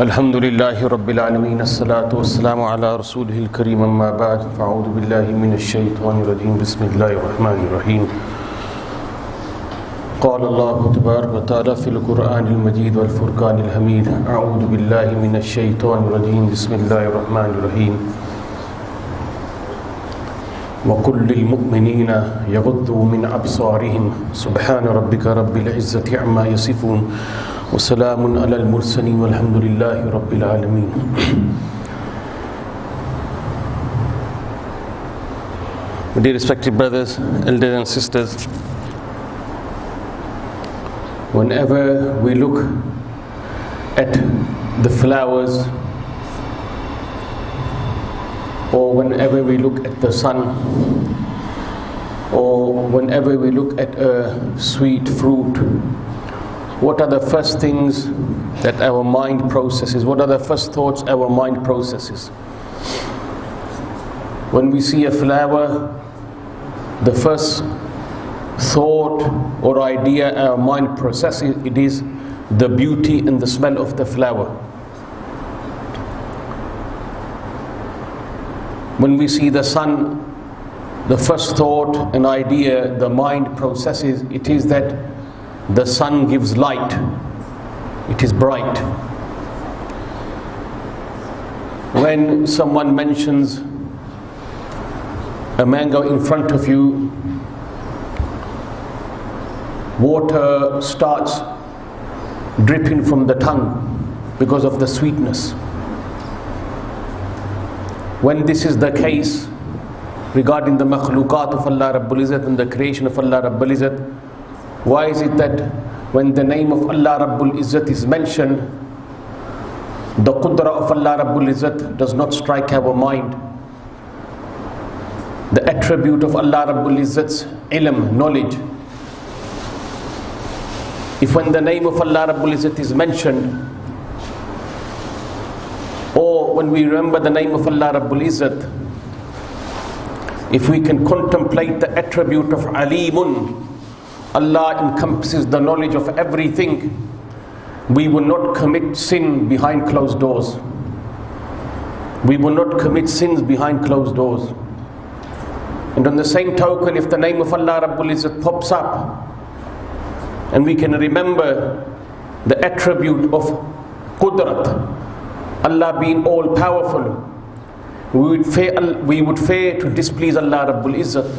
الحمد لله رب العالمين الصلاة والسلام على رسوله الكريم أما بعد فأعوذ بالله من الشيطان الرجيم بسم الله الرحمن الرحيم قال الله تبارك وتعالى في القرآن المجيد والفرقان الحميد أعوذ بالله من الشيطان الرجيم بسم الله الرحمن الرحيم وقل للمؤمنين يغضوا من أبصارهم سبحان ربك رب العزة عما يصفون وسلام على المرسلين والحمد لله رب العالمين. Dear respected brothers, elders and sisters, whenever we look at the flowers or whenever we look at the sun or whenever we look at a sweet fruit, what are the first things that our mind processes? What are the first thoughts our mind processes? When we see a flower, the first thought or idea our mind processes, it is the beauty and the smell of the flower. When we see the sun, the first thought and idea the mind processes, it is that the sun gives light, it is bright. When someone mentions a mango in front of you, water starts dripping from the tongue because of the sweetness. When this is the case regarding the makhluqat of Allah Rabbul Izzat and the creation of Allah Rabbul Izzat, why is it that when the name of Allah Rabbul Izzat is mentioned, the qudra of Allah Rabbul Izzat does not strike our mind? The attribute of Allah Rabbul Izzat's ilm, knowledge. If when the name of Allah Rabbul Izzat is mentioned, or when we remember the name of Allah Rabbul Izzat, if we can contemplate the attribute of Alimun, Allah encompasses the knowledge of everything, we will not commit sin behind closed doors. We will not commit sins behind closed doors. And on the same token, if the name of Allah Rabbul Izzat pops up, and we can remember the attribute of Qudrat, Allah being all powerful, we would fear to displease Allah Rabbul Izzat.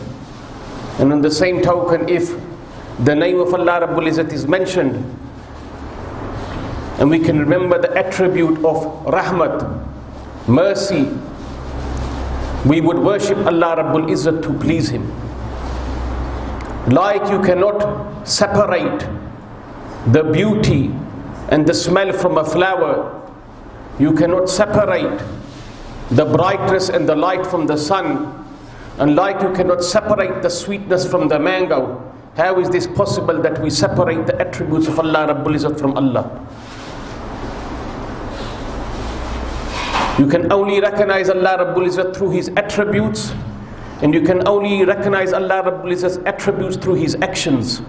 And on the same token, if the name of Allah Rabbul Izzat is mentioned, and we can remember the attribute of Rahmat, mercy, we would worship Allah Rabbul Izzat to please Him. Like you cannot separate the beauty and the smell from a flower, you cannot separate the brightness and the light from the sun, and like you cannot separate the sweetness from the mango, how is this possible that we separate the attributes of Allah Rabbul Izzat from Allah? You can only recognize Allah Rabbul Izzat through His attributes, and you can only recognize Allah Rabbul Izzat's attributes through His actions.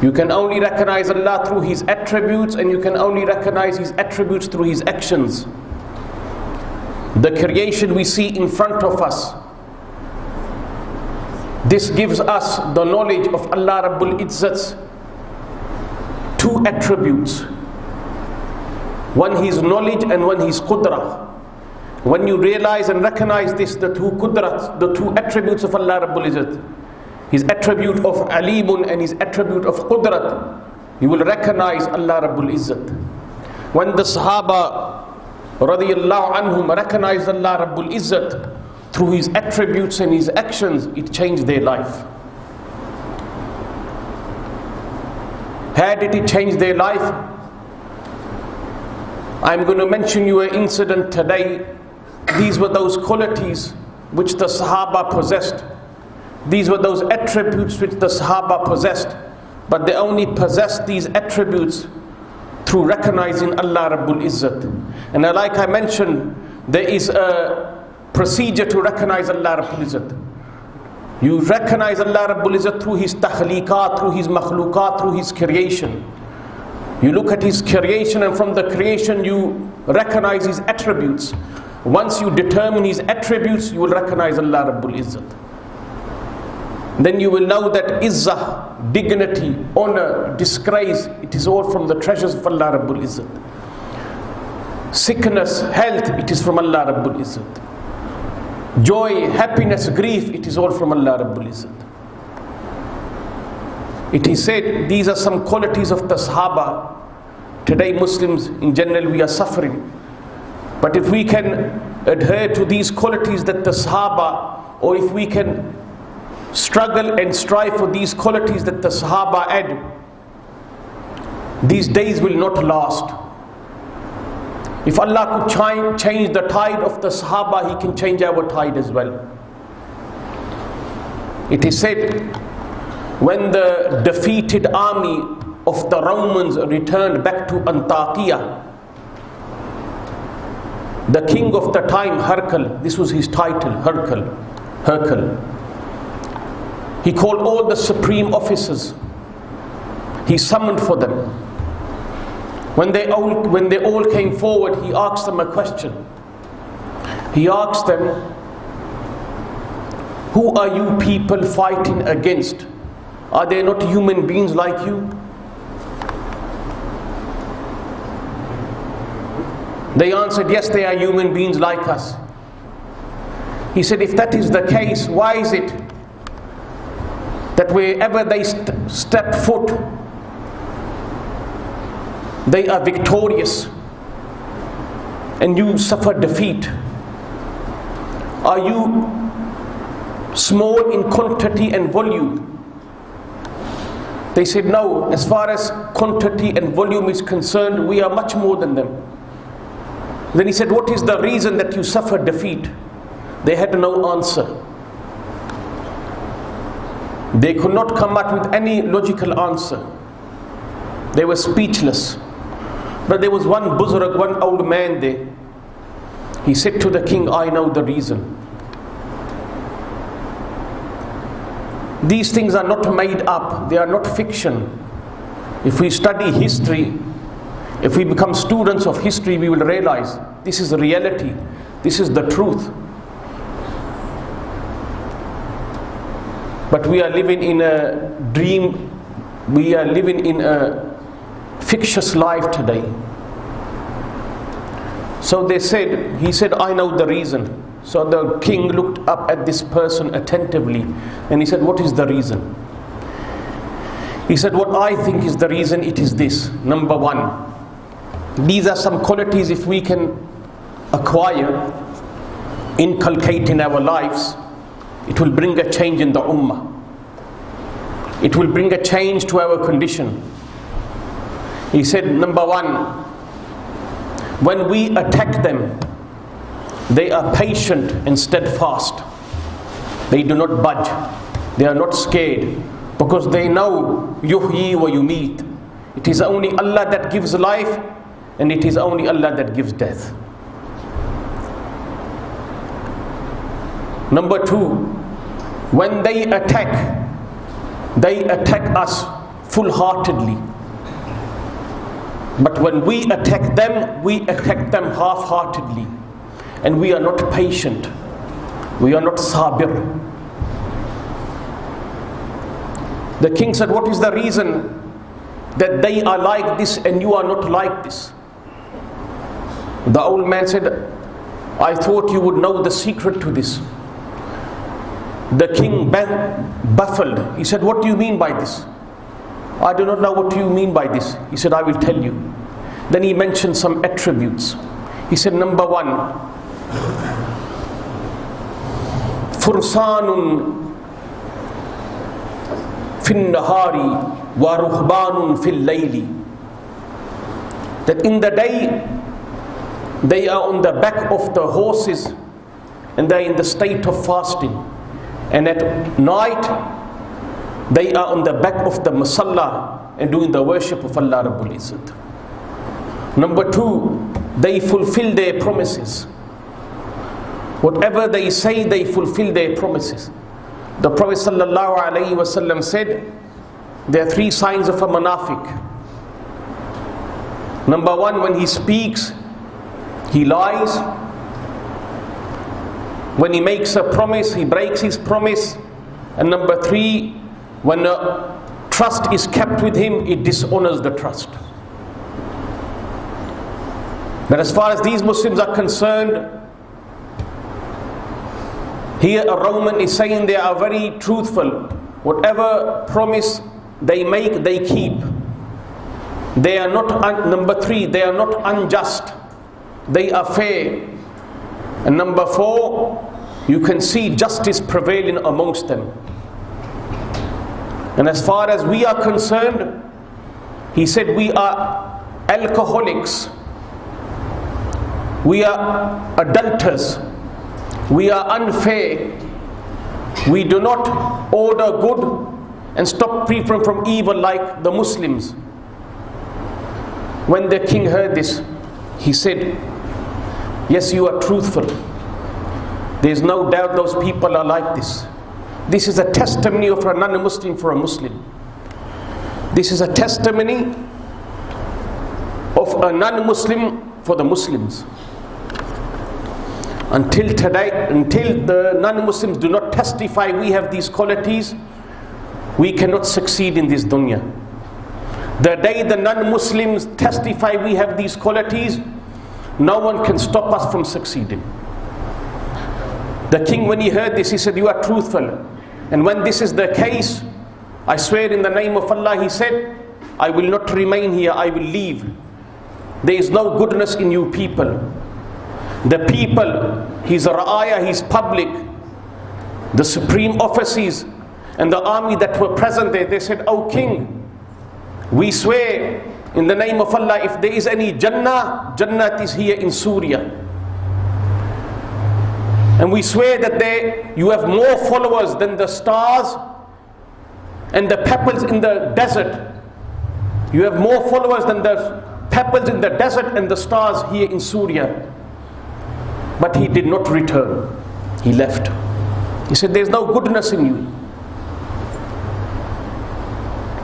You can only recognize Allah through His attributes, and you can only recognize His attributes through His actions. The creation we see in front of us, this gives us the knowledge of Allah Rabbul Izzat's two attributes. One His knowledge and one His qudra. When you realize and recognize this, the two qudrat, the two attributes of Allah Rabbul Izzat, His attribute of Alimun and His attribute of Qudrat, you will recognize Allah Rabbul Izzat. When the Sahaba radiyallahu anhum recognized Allah Rabbul Izzat through His attributes and His actions, it changed their life. How did it change their life? I'm going to mention you an incident today. These were those qualities which the Sahaba possessed. These were those attributes which the Sahaba possessed. But they only possessed these attributes through recognizing Allah Rabbul Izzat. And like I mentioned, there is a procedure to recognize Allah Rabbul Izzat. You recognize Allah Rabbul Izzat through His takhliqat, through His makhluqat, through His creation. You look at His creation, and from the creation you recognize His attributes. Once you determine His attributes, you will recognize Allah Rabbul Izzat. Then you will know that izzah, dignity, honor, disgrace, it is all from the treasures of Allah Rabbul Izzat. Sickness, health, it is from Allah Rabbul Izzat. Joy, happiness, grief, it is all from Allah Rabbul Izzat. It is said, these are some qualities of the Sahaba. Today Muslims in general, we are suffering. But if we can adhere to these qualities that the Sahaba, or if we can struggle and strive for these qualities that the Sahaba had, these days will not last. If Allah could change the tide of the Sahaba, He can change our tide as well. It is said, when the defeated army of the Romans returned back to Antakya, the king of the time, Hercle, this was his title, Hercle, he called all the supreme officers. He summoned for them. When they all came forward, he asked them a question. He asked them, who are you people fighting against? Are they not human beings like you? They answered, yes, they are human beings like us. He said, if that is the case, why is it that wherever they step foot, they are victorious and you suffer defeat? Are you small in quantity and volume? They said, no, as far as quantity and volume is concerned, we are much more than them. Then he said, what is the reason that you suffer defeat? They had no answer. They could not come up with any logical answer. They were speechless. But there was one buzurg, one old man there. He said to the king, I know the reason. These things are not made up, they are not fiction. If we study history, if we become students of history, we will realize this is the reality, this is the truth. But we are living in a dream, we are living in a fictitious life today. So he said, I know the reason. So the king looked up at this person attentively and he said, what is the reason? He said, what I think is the reason, it is this. Number one, these are some qualities if we can acquire, inculcate in our lives, it will bring a change in the ummah. It will bring a change to our condition. He said, number one, when we attack them, they are patient and steadfast. They do not budge. They are not scared because they know yuhyi wa yumeet. It is only Allah that gives life and it is only Allah that gives death. Number two, when they attack us full-heartedly. But when we attack them half-heartedly. And we are not patient. We are not sabir. The king said, what is the reason that they are like this and you are not like this? The old man said, I thought you would know the secret to this. The king baffled. He said, what do you mean by this? I do not know what you mean by this. He said, I will tell you. Then he mentioned some attributes. He said, number one, Fursanun fin nahari wa ruhbanun fil layli. That in the day they are on the back of the horses and they are in the state of fasting, and at night they are on the back of the masalla and doing the worship of Allah Rabbul Izzat. Number two, they fulfill their promises. Whatever they say, they fulfill their promises. The Prophet ﷺ said, there are three signs of a munafiq. Number one, when he speaks, he lies. When he makes a promise, he breaks his promise. And number three, when a trust is kept with him, it dishonors the trust. But as far as these Muslims are concerned, here a Roman is saying they are very truthful. Whatever promise they make, they keep. They are not, number three, they are not unjust. They are fair. And number four, you can see justice prevailing amongst them. And as far as we are concerned, he said we are alcoholics, we are adulterers, we are unfair, we do not order good and stop people from evil like the Muslims. When the king heard this, he said, yes, you are truthful. There is no doubt those people are like this. This is a testimony of a non-Muslim for a Muslim. This is a testimony of a non-Muslim for the Muslims. Until today, until the non-Muslims do not testify we have these qualities, we cannot succeed in this dunya. The day the non-Muslims testify we have these qualities, no one can stop us from succeeding. The king, when he heard this, he said, you are truthful. And when this is the case, I swear in the name of Allah, he said, I will not remain here, I will leave. There is no goodness in you people. The people, his ra'aya, his public, the supreme officers and the army that were present there, they said, O king, we swear in the name of Allah, if there is any Jannah, Jannah is here in Syria. And we swear that you have more followers than the stars and the pebbles in the desert. You have more followers than the pebbles in the desert and the stars here in Syria. But he did not return. He left. He said, there is no goodness in you.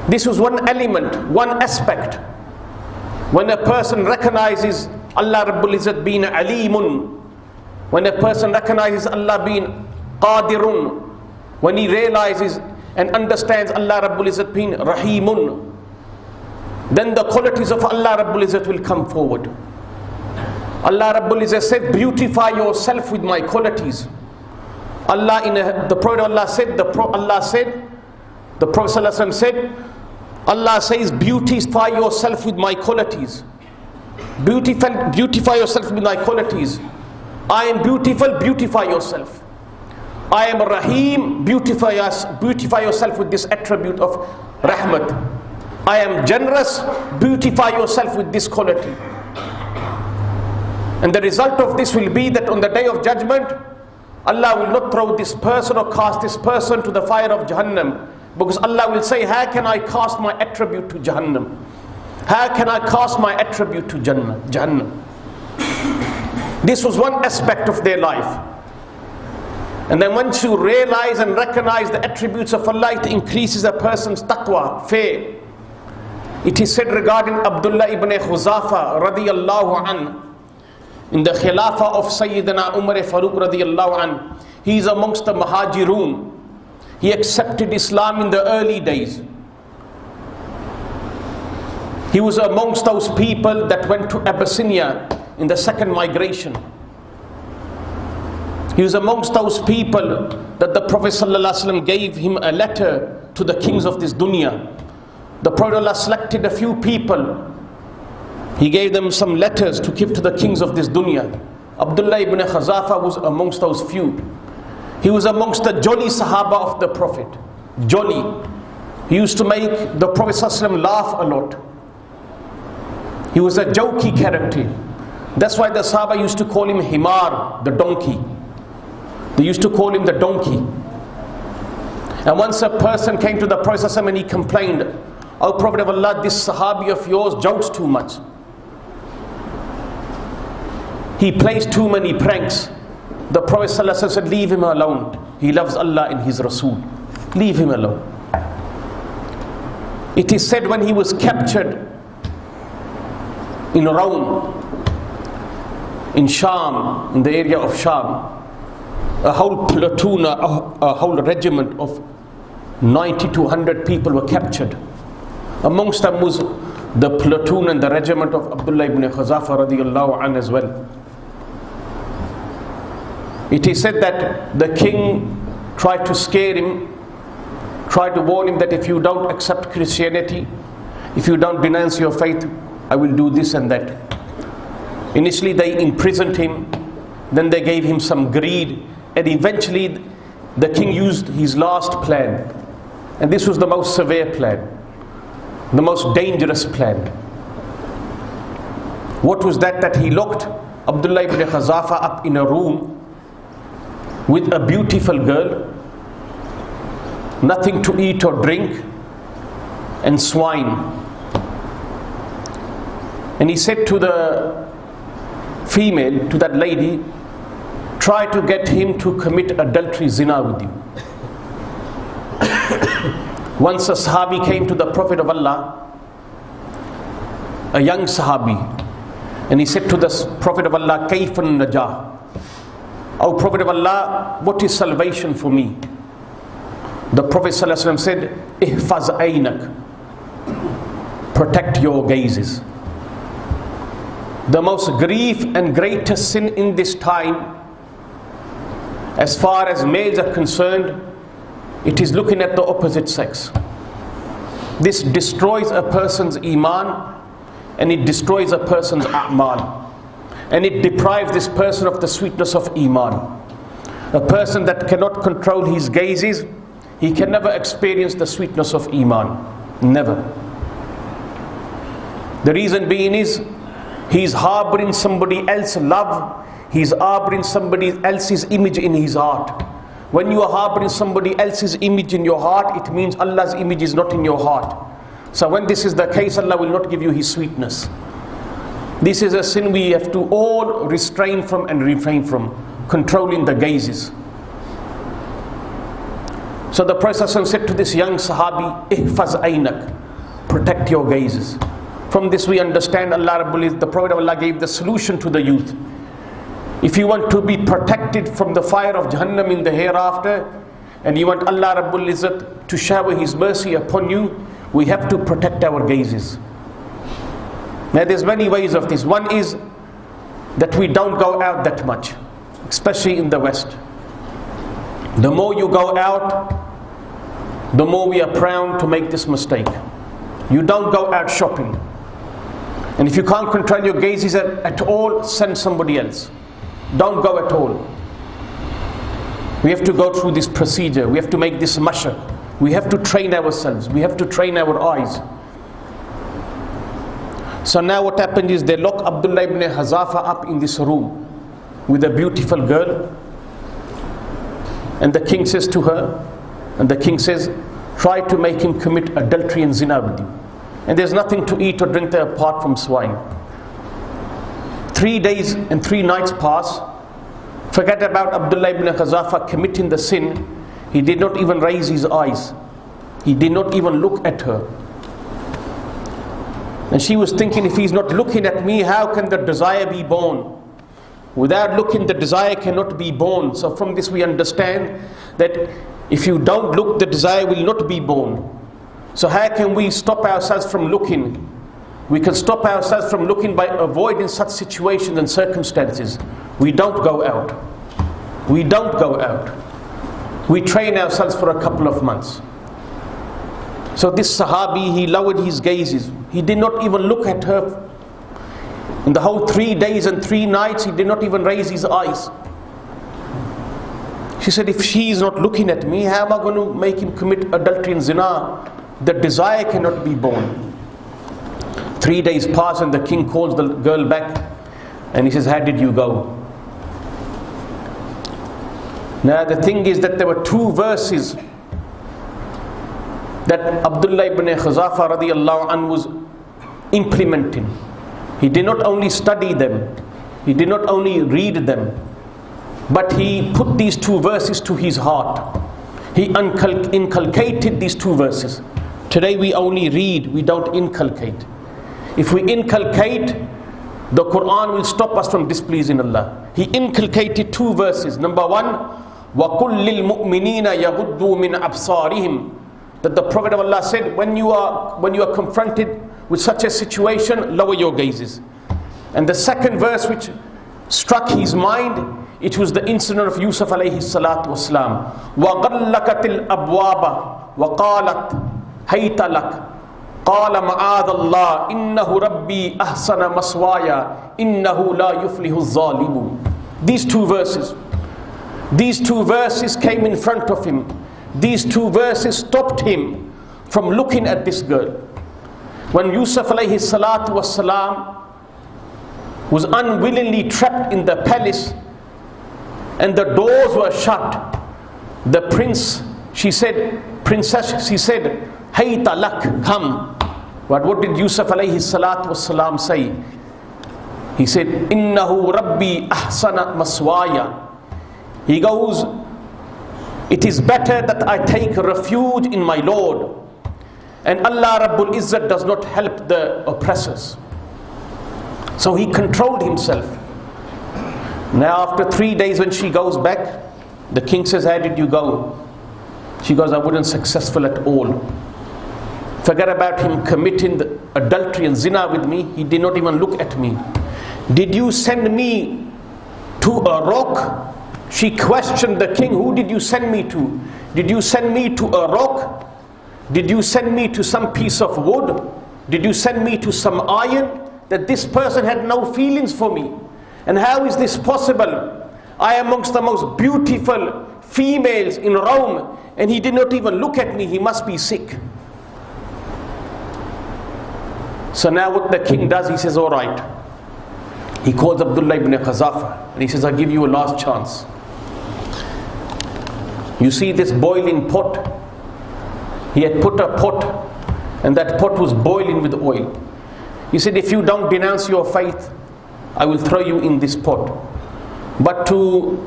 This was one element, one aspect. When a person recognizes Allah Rabbul Izzat being Alimun, when a person recognizes Allah being Qadirun, when he realizes and understands Allah Rabbul Izzat being Rahimun, then the qualities of Allah Rabbul Izzat will come forward. Allah Rabbul Izzat said, beautify yourself with my qualities. The Prophet Allah said, the Prophet ﷺ said, Allah says, beautify yourself with my qualities. Beautify yourself with my qualities. I am beautiful, beautify yourself. I am Rahim, beautify yourself with this attribute of Rahmat. I am generous, beautify yourself with this quality. And the result of this will be that on the day of judgment, Allah will not throw this person or cast this person to the fire of Jahannam. Because Allah will say, how can I cast my attribute to Jahannam? How can I cast my attribute to Jahannam? This was one aspect of their life. And then once you realize and recognize the attributes of Allah, it increases a person's taqwa, faith. It is said regarding Abdullah ibn Khuzafa radiyallahu an, in the Khilafah of Sayyidina Umar Farooq radiyallahu an, he is amongst the Muhajirun. He accepted Islam in the early days. He was amongst those people that went to Abyssinia in the second migration. He was amongst those people that the Prophet ﷺ gave him a letter to the kings of this dunya. The Prophet Allah selected a few people. He gave them some letters to give to the kings of this dunya. Abdullah ibn Khuzafa was amongst those few. He was amongst the jolly Sahaba of the Prophet. Jolly. He used to make the Prophet ﷺ laugh a lot. He was a jokey character. That's why the Sahaba used to call him Himar, the donkey. They used to call him the donkey. And once a person came to the Prophet ﷺ and he complained, "O Prophet of Allah, this Sahabi of yours jokes too much. He plays too many pranks." The Prophet ﷺ said, "Leave him alone. He loves Allah and His Rasul. Leave him alone." It is said when he was captured in Rome, in Sham, in the area of Sham, a whole platoon, a whole regiment of 90 to 100 people were captured. Amongst them was the platoon and the regiment of Abdullah ibn Khuzafa radiallahu anhu as well. It is said that the king tried to scare him, tried to warn him that if you don't accept Christianity, if you don't denounce your faith, I will do this and that. Initially they imprisoned him, then they gave him some greed, and eventually the king used his last plan. And this was the most severe plan, the most dangerous plan. What was that? That he locked Abdullah ibn Khuzafa up in a room with a beautiful girl, nothing to eat or drink, and swine. And he said to the female, to that lady, try to get him to commit adultery, zina with you. Once a Sahabi came to the Prophet of Allah, a young Sahabi, and he said to the Prophet of Allah, Kayfan najah? O Prophet of Allah, what is salvation for me? The Prophet ﷺ said, Ihfaz aynak, protect your gazes. The most grief and greatest sin in this time, as far as males are concerned, it is looking at the opposite sex. This destroys a person's iman, and it destroys a person's a'mal, and it deprives this person of the sweetness of iman. A person that cannot control his gazes, he can never experience the sweetness of iman. Never. The reason being is, he's harboring somebody else's love, he's harboring somebody else's image in his heart. When you are harboring somebody else's image in your heart, it means Allah's image is not in your heart. So when this is the case, Allah will not give you His sweetness. This is a sin we have to all restrain from and refrain from, controlling the gazes. So the Prophet said to this young Sahabi, Ihfaz aynak, protect your gazes. From this we understand Allah Rabbul Izzat, the Prophet of Allah gave the solution to the youth. If you want to be protected from the fire of Jahannam in the hereafter, and you want Allah Rabbul Izzat to shower His mercy upon you, we have to protect our gazes. Now there's many ways of this. One is that we don't go out that much, especially in the West. The more you go out, the more we are prone to make this mistake. You don't go out shopping. And if you can't control your gazes at all, send somebody else. Don't go at all. We have to go through this procedure. We have to make this mashaq. We have to train ourselves. We have to train our eyes. So now what happened is they lock Abdullah ibn Khuzafa up in this room with a beautiful girl. And the king says to her, and the king says, try to make him commit adultery and zina with you. And there's nothing to eat or drink there apart from swine. 3 days and 3 nights pass. Forget about Abdullah ibn Khuzafa committing the sin. He did not even raise his eyes. He did not even look at her. And she was thinking, if he's not looking at me, how can the desire be born? Without looking, the desire cannot be born. So from this we understand that if you don't look, the desire will not be born. So how can we stop ourselves from looking? We can stop ourselves from looking by avoiding such situations and circumstances. We don't go out. We don't go out. We train ourselves for a couple of months. So this Sahabi, he lowered his gazes. He did not even look at her. In the whole 3 days and 3 nights, he did not even raise his eyes. She said, if she is not looking at me, how am I going to make him commit adultery and zina? The desire cannot be born. 3 days pass and the king calls the girl back and he says, how did you go? Now the thing is that there were 2 verses that Abdullah ibn Khuzafa radiallahu anhu was implementing. He did not only study them, he did not only read them, but he put these 2 verses to his heart. He inculcated these 2 verses. Today we only read, we don't inculcate. If we inculcate, the Quran will stop us from displeasing Allah. He inculcated 2 verses. Number 1, وَقُلْ لِلْمُؤْمِنِينَ يَغُضُّوا مِنْ أَبْصَارِهِمْ, that the Prophet of Allah said, when you are confronted with such a situation, lower your gazes. And the second verse which struck his mind, it was the incident of Yusuf alayhi salatu wasalam. وَغَلَّقَتِ الْأَبْوَابَ وَقَالَتْ هَيْتَ لَكَ قَالَ مَعَاذَ اللَّهِ إِنَّهُ رَبِّي أَحْسَنَ مَثْوَايَ إِنَّهُ لَا يُفْلِحُ الظَّالِمُونَ. These two verses came in front of him. These 2 verses stopped him from looking at this girl. When Yusuf alayhi salatu wasalam was unwillingly trapped in the palace and the doors were shut, the princess, she said, Hayta lak, come. But what did Yusuf alayhi salatu wasalam say? He said, Innahu Rabbi ahsana maswaya. He goes, it is better that I take refuge in my Lord. And Allah Rabbul Izzat does not help the oppressors. So he controlled himself. Now after 3 days when she goes back, the king says, how did you go? She goes, I wasn't successful at all. Forget about him committing the adultery and zina with me. He did not even look at me. Did you send me to a rock? She questioned the king, who did you send me to? Did you send me to a rock? Did you send me to some piece of wood? Did you send me to some iron? That this person had no feelings for me. And how is this possible? I am amongst the most beautiful females in Rome, and he did not even look at me. He must be sick. So now what the king does, he says, all right. He calls Abdullah ibn Khuzafa and he says, I'll give you a last chance. You see this boiling pot? He had put a pot, and that pot was boiling with oil. He said, if you don't denounce your faith, I will throw you in this pot. But to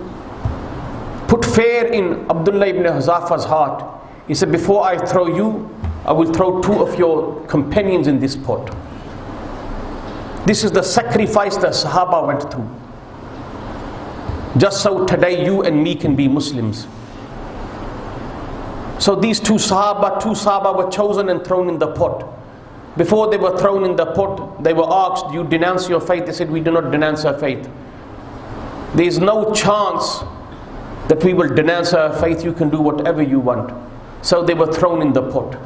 put fear in Abdullah ibn Khuzafa's heart, he said, before I throw you, I will throw 2 of your companions in this pot. This is the sacrifice that Sahaba went through. Just so today you and me can be Muslims. So these 2 Sahaba were chosen and thrown in the pot. Before they were thrown in the pot, they were asked, do you denounce your faith? They said, we do not denounce our faith. There is no chance that we will denounce our faith. You can do whatever you want. So they were thrown in the pot.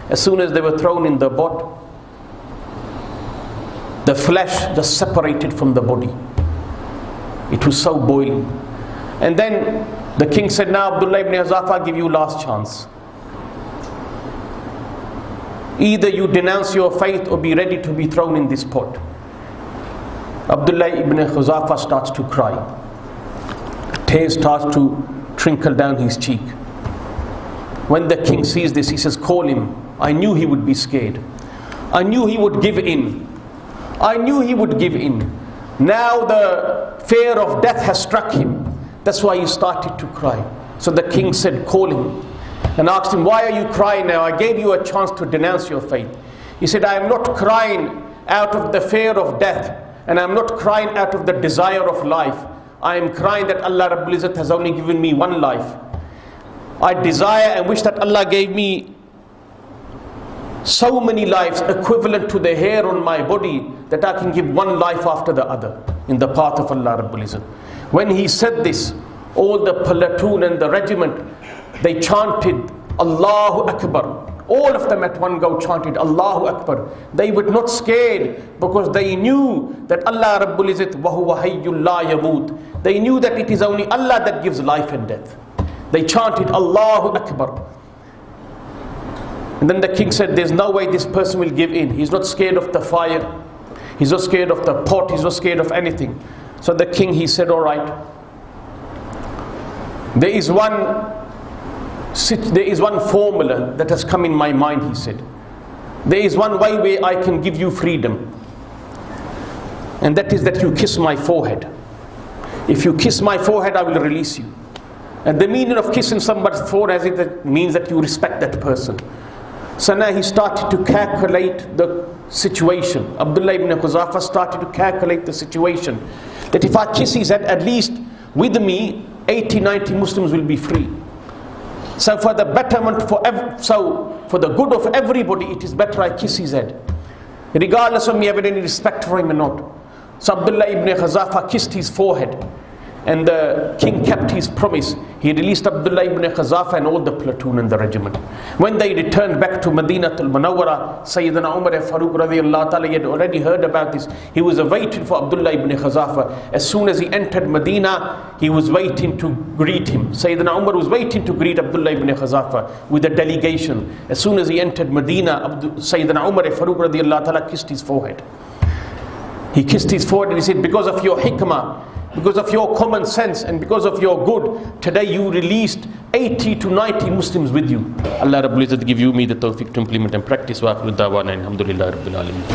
As soon as they were thrown in the pot, the flesh just separated from the body. It was so boiling. And then the king said, now Abdullah ibn Khuzafa, I'll give you last chance. Either you denounce your faith or be ready to be thrown in this pot. Abdullah ibn Khuzafa starts to cry. Tears starts to trickle down his cheek. When the king sees this, he says, call him. I knew he would be scared. I knew he would give in. I knew he would give in. Now the fear of death has struck him. That's why he started to cry. So the king said, call him. And asked him, why are you crying now? I gave you a chance to denounce your faith. He said, I am not crying out of the fear of death, and I am not crying out of the desire of life. I am crying that Allah Rabbul Izzat has only given me one life. I desire and wish that Allah gave me so many lives equivalent to the hair on my body, that I can give one life after the other in the path of Allah Rabbul Izzat. When he said this, all the platoon and the regiment, they chanted Allahu Akbar. All of them at one go chanted Allahu Akbar. They were not scared, because they knew that Allah Rabbul Izzat wahuwa hayyul la yamut. They knew that it is only Allah that gives life and death. They chanted Allahu Akbar. And then the king said, there's no way this person will give in. He's not scared of the fire. He's not scared of the pot. He's not scared of anything. So the king, he said, all right. There is one formula that has come in my mind, he said. There is one way where I can give you freedom. And that is that you kiss my forehead. If you kiss my forehead, I will release you. And the meaning of kissing somebody's forehead means that you respect that person. So now he started to calculate the situation. Abdullah ibn Khuzafa started to calculate the situation, that if I kiss his head, at least with me 80-90 Muslims will be free. So for the betterment, for the good of everybody, it is better I kiss his head, regardless of me having any respect for him or not. So Abdullah ibn Khuzafa kissed his forehead, and the king kept his promise. He released Abdullah ibn Khuzafa and all the platoon and the regiment. When they returned back to Madinatul Munawwara, Sayyidina Umar Farooq radiallahu ta'ala, he had already heard about this. He was awaiting for Abdullah ibn Khuzafa. As soon as he entered Medina, he was waiting to greet him. Sayyidina Umar was waiting to greet Abdullah ibn Khuzafa with a delegation. As soon as he entered Medina, Sayyidina Umar Farooq radiallahu ta'ala kissed his forehead. He kissed his forehead and he said, because of your hikmah, because of your common sense, and because of your good, today you released 80 to 90 Muslims with you. Allah Rabbul Izzat give you me the tawfiq to implement and practice. Wa akhiru da'wana alhamdulillahi rabbil alameen.